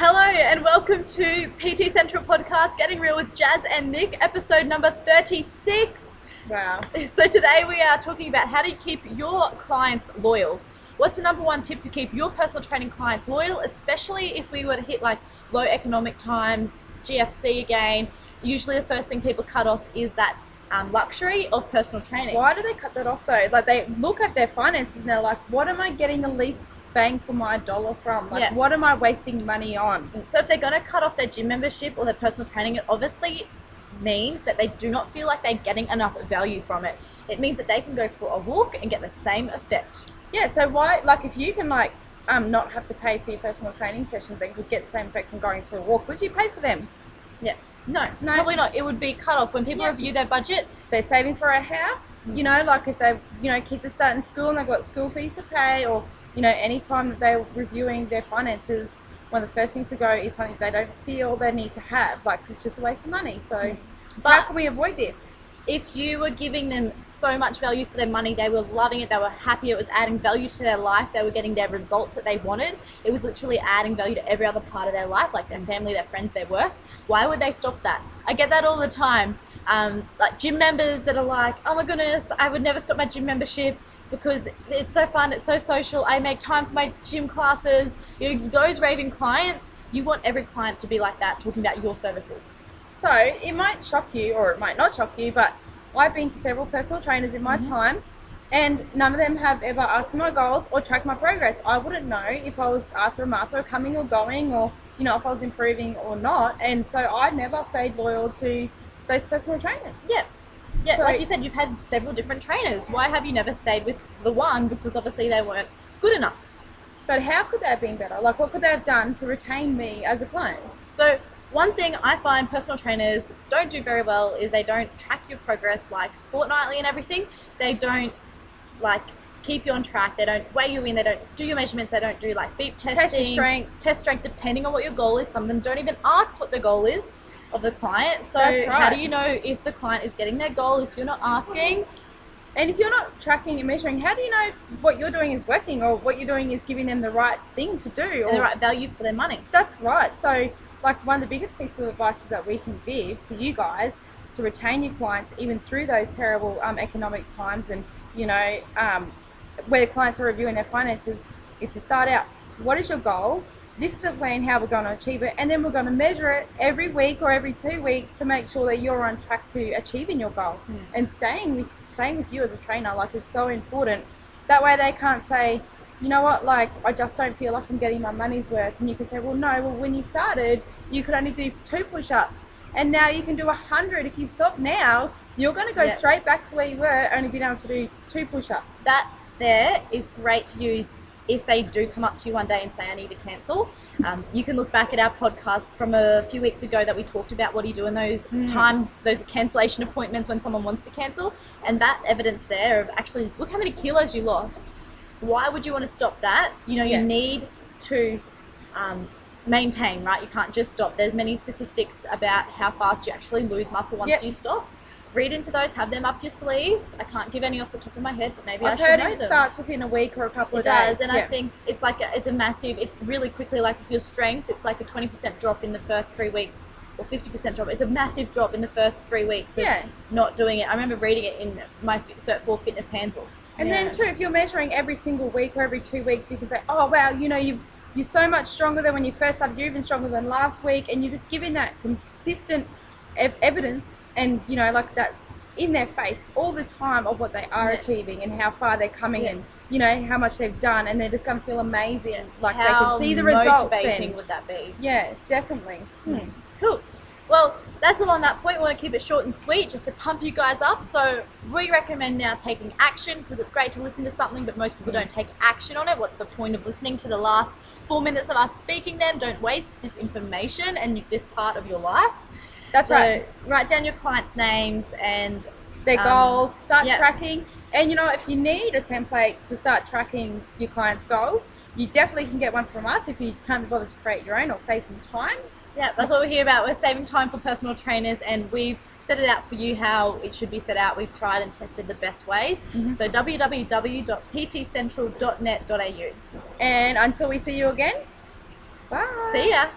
Hello and welcome to PT Central Podcast, Getting Real with Jazz and Nick, episode number 36. Wow. So today we are talking about how do you keep your clients loyal. What's the number one tip to keep your personal training clients loyal, especially if we were to hit like low economic times, GFC again. Usually the first thing people cut off is that luxury of personal training. Why do they cut that off though? Like they look at their finances and they're like, what am I getting the least bang for my dollar from? Like, what am I wasting money on? So if they're going to cut off their gym membership or their personal training, it obviously means that they do not feel like they're getting enough value from it. It means that they can go for a walk and get the same effect. Yeah, so why, like if you can like not have to pay for your personal training sessions and could get the same effect from going for a walk, would you pay for them? Yeah. No, probably not. It would be cut off when people review their budget. They're saving for a house, you know, like if they, kids are starting school and they've got school fees to pay, or any time that they're reviewing their finances, one of the first things to go is something they don't feel they need to have. Like, it's just a waste of money. So how can we avoid this? If you were giving them so much value for their money, they were loving it, they were happy, it was adding value to their life, they were getting their results that they wanted, it was literally adding value to every other part of their life, like their family, their friends, their work, why would they stop that? I get that all the time. Like gym members that are like, oh my goodness, I would never stop my gym membership because it's so fun, it's so social, I make time for my gym classes. Those raving clients, you want every client to be like that, talking about your services. So it might shock you, or it might not shock you, but I've been to several personal trainers in my time, and none of them have ever asked me my goals or tracked my progress. I wouldn't know if I was Arthur or Martha coming or going, or if I was improving or not, and so I never stayed loyal to those personal trainers. Yeah, so, like you said, you've had several different trainers. Why have you never stayed with the one? Because obviously they weren't good enough. But how could they have been better? Like, what could they have done to retain me as a client? So one thing I find personal trainers don't do very well is they don't track your progress like fortnightly and everything. They don't like keep you on track. They don't weigh you in. They don't do your measurements. They don't do like beep testing. Test strength depending on what your goal is. Some of them don't even ask what the goal is of the client. So how do you know if the client is getting their goal if you're not asking? And if you're not tracking and measuring, how do you know if what you're doing is working or what you're doing is giving them the right thing to do? And the right value for their money. That's right. So like one of the biggest pieces of advice that we can give to you guys to retain your clients even through those terrible economic times and, where clients are reviewing their finances is to start out, what is your goal? This is a plan how we're going to achieve it, and then we're going to measure it every week or every 2 weeks to make sure that you're on track to achieving your goal. And staying with you as a trainer is so important. That way they can't say, you know what, I just don't feel like I'm getting my money's worth, and you can say, well when you started you could only do 2 push-ups and now you can do 100. If you stop now, you're going to go straight back to where you were, only being able to do 2 push-ups. That there is great to use if they do come up to you one day and say, I need to cancel. You can look back at our podcast from a few weeks ago that we talked about what do you do in those times, those cancellation appointments when someone wants to cancel, and that evidence there of actually, look how many kilos you lost. Why would you want to stop that? You need to maintain, right? You can't just stop. There's many statistics about how fast you actually lose muscle once you stop. Read into those, have them up your sleeve. I can't give any off the top of my head, but maybe I should know them. I've heard it starts within a week or a couple of days. It does, and I think it's like it's a massive, it's really quickly, like with your strength, it's like a 20% drop in the first 3 weeks, or 50% drop. It's a massive drop in the first 3 weeks of not doing it. I remember reading it in my Cert 4 fitness handbook. And then too, if you're measuring every single week or every 2 weeks, you can say, oh wow, you're so much stronger than when you first started, you're even stronger than last week, and you're just giving that consistent evidence, and that's in their face all the time of what they are achieving and how far they're coming and how much they've done, and they're just going to feel amazing. Like they can see the results. How motivating would that be? Yeah, definitely. Cool. Well, that's all on that point. We want to keep it short and sweet just to pump you guys up. So we recommend now taking action, because it's great to listen to something, but most people don't take action on it. What's the point of listening to the last 4 minutes of us speaking then? Don't waste this information and this part of your life. That's right. Write down your clients' names and their goals, start tracking. And if you need a template to start tracking your clients' goals, you definitely can get one from us if you can't be bothered to create your own or save some time. Yeah, that's what we're here about. We're saving time for personal trainers, and we've set it out for you how it should be set out. We've tried and tested the best ways. So www.ptcentral.net.au. And until we see you again, bye. See ya.